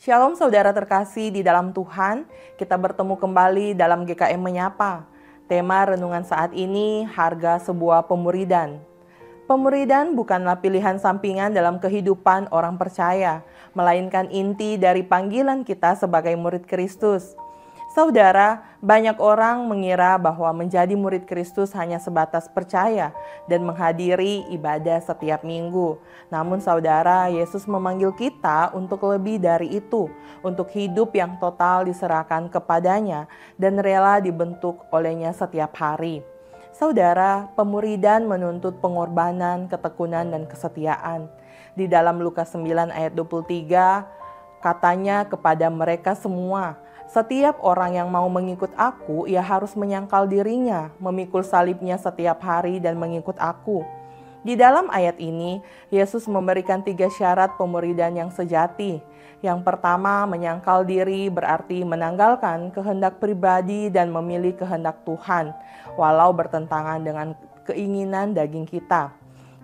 Shalom saudara terkasih di dalam Tuhan, kita bertemu kembali dalam GKM Menyapa. Tema renungan saat ini, harga sebuah pemuridan. Pemuridan bukanlah pilihan sampingan dalam kehidupan orang percaya, melainkan inti dari panggilan kita sebagai murid Kristus. Saudara, banyak orang mengira bahwa menjadi murid Kristus hanya sebatas percaya dan menghadiri ibadah setiap minggu. Namun saudara, Yesus memanggil kita untuk lebih dari itu, untuk hidup yang total diserahkan kepadanya dan rela dibentuk olehnya setiap hari. Saudara, pemuridan menuntut pengorbanan, ketekunan, dan kesetiaan. Di dalam Lukas 9 ayat 23, katanya kepada mereka semua, "Setiap orang yang mau mengikut aku, ia harus menyangkal dirinya, memikul salibnya setiap hari dan mengikut aku." Di dalam ayat ini, Yesus memberikan 3 syarat pemuridan yang sejati. Yang pertama, menyangkal diri berarti menanggalkan kehendak pribadi dan memilih kehendak Tuhan, walau bertentangan dengan keinginan daging kita.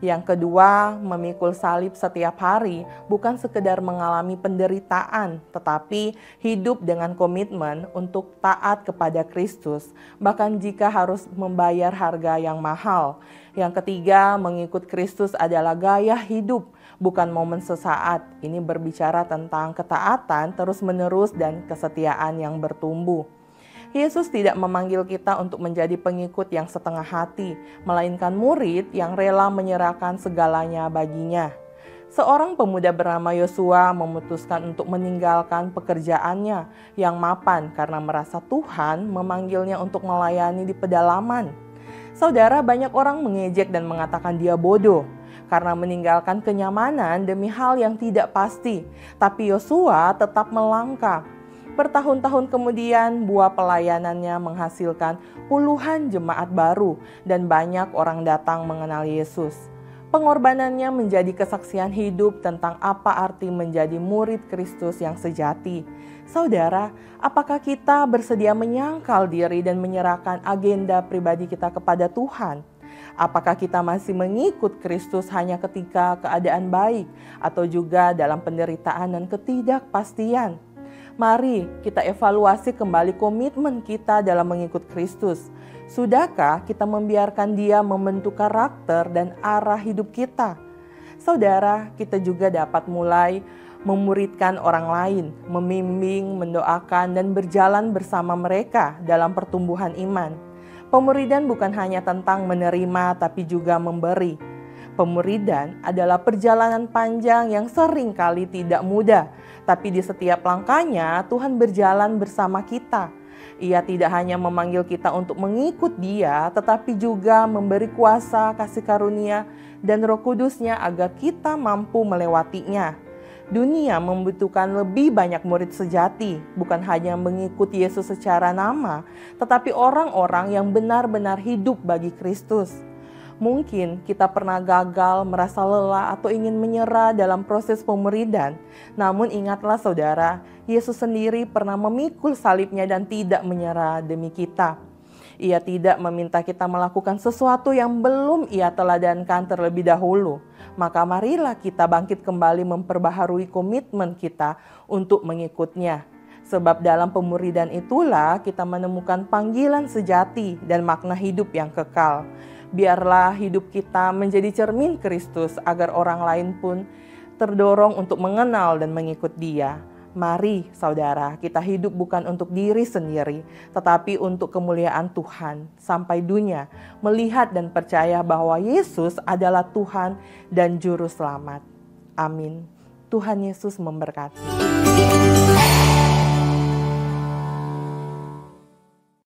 Yang kedua, memikul salib setiap hari bukan sekedar mengalami penderitaan, tetapi hidup dengan komitmen untuk taat kepada Kristus, bahkan jika harus membayar harga yang mahal. Yang ketiga, mengikut Kristus adalah gaya hidup, bukan momen sesaat. Ini berbicara tentang ketaatan terus-menerus dan kesetiaan yang bertumbuh. Yesus tidak memanggil kita untuk menjadi pengikut yang setengah hati, melainkan murid yang rela menyerahkan segalanya baginya. Seorang pemuda bernama Yosua memutuskan untuk meninggalkan pekerjaannya yang mapan karena merasa Tuhan memanggilnya untuk melayani di pedalaman. Saudara, banyak orang mengejek dan mengatakan dia bodoh karena meninggalkan kenyamanan demi hal yang tidak pasti. Tapi Yosua tetap melangkah. Bertahun-tahun kemudian, buah pelayanannya menghasilkan puluhan jemaat baru dan banyak orang datang mengenal Yesus. Pengorbanannya menjadi kesaksian hidup tentang apa arti menjadi murid Kristus yang sejati. Saudara, apakah kita bersedia menyangkal diri dan menyerahkan agenda pribadi kita kepada Tuhan? Apakah kita masih mengikut Kristus hanya ketika keadaan baik atau juga dalam penderitaan dan ketidakpastian? Mari kita evaluasi kembali komitmen kita dalam mengikut Kristus. Sudahkah kita membiarkan Dia membentuk karakter dan arah hidup kita? Saudara, kita juga dapat mulai memuridkan orang lain, membimbing, mendoakan, dan berjalan bersama mereka dalam pertumbuhan iman. Pemuridan bukan hanya tentang menerima, tapi juga memberi. Pemuridan adalah perjalanan panjang yang sering kali tidak mudah, tapi di setiap langkahnya Tuhan berjalan bersama kita. Ia tidak hanya memanggil kita untuk mengikut Dia, tetapi juga memberi kuasa, kasih karunia, dan Roh Kudus-Nya agar kita mampu melewatinya. Dunia membutuhkan lebih banyak murid sejati, bukan hanya mengikut Yesus secara nama, tetapi orang-orang yang benar-benar hidup bagi Kristus. Mungkin kita pernah gagal, merasa lelah, atau ingin menyerah dalam proses pemuridan. Namun ingatlah saudara, Yesus sendiri pernah memikul salibnya dan tidak menyerah demi kita. Ia tidak meminta kita melakukan sesuatu yang belum Ia teladankan terlebih dahulu. Maka marilah kita bangkit kembali memperbaharui komitmen kita untuk mengikutnya. Sebab dalam pemuridan itulah kita menemukan panggilan sejati dan makna hidup yang kekal. Biarlah hidup kita menjadi cermin Kristus agar orang lain pun terdorong untuk mengenal dan mengikut Dia. Mari saudara, kita hidup bukan untuk diri sendiri, tetapi untuk kemuliaan Tuhan sampai dunia melihat dan percaya bahwa Yesus adalah Tuhan dan Juru Selamat. Amin. Tuhan Yesus memberkati.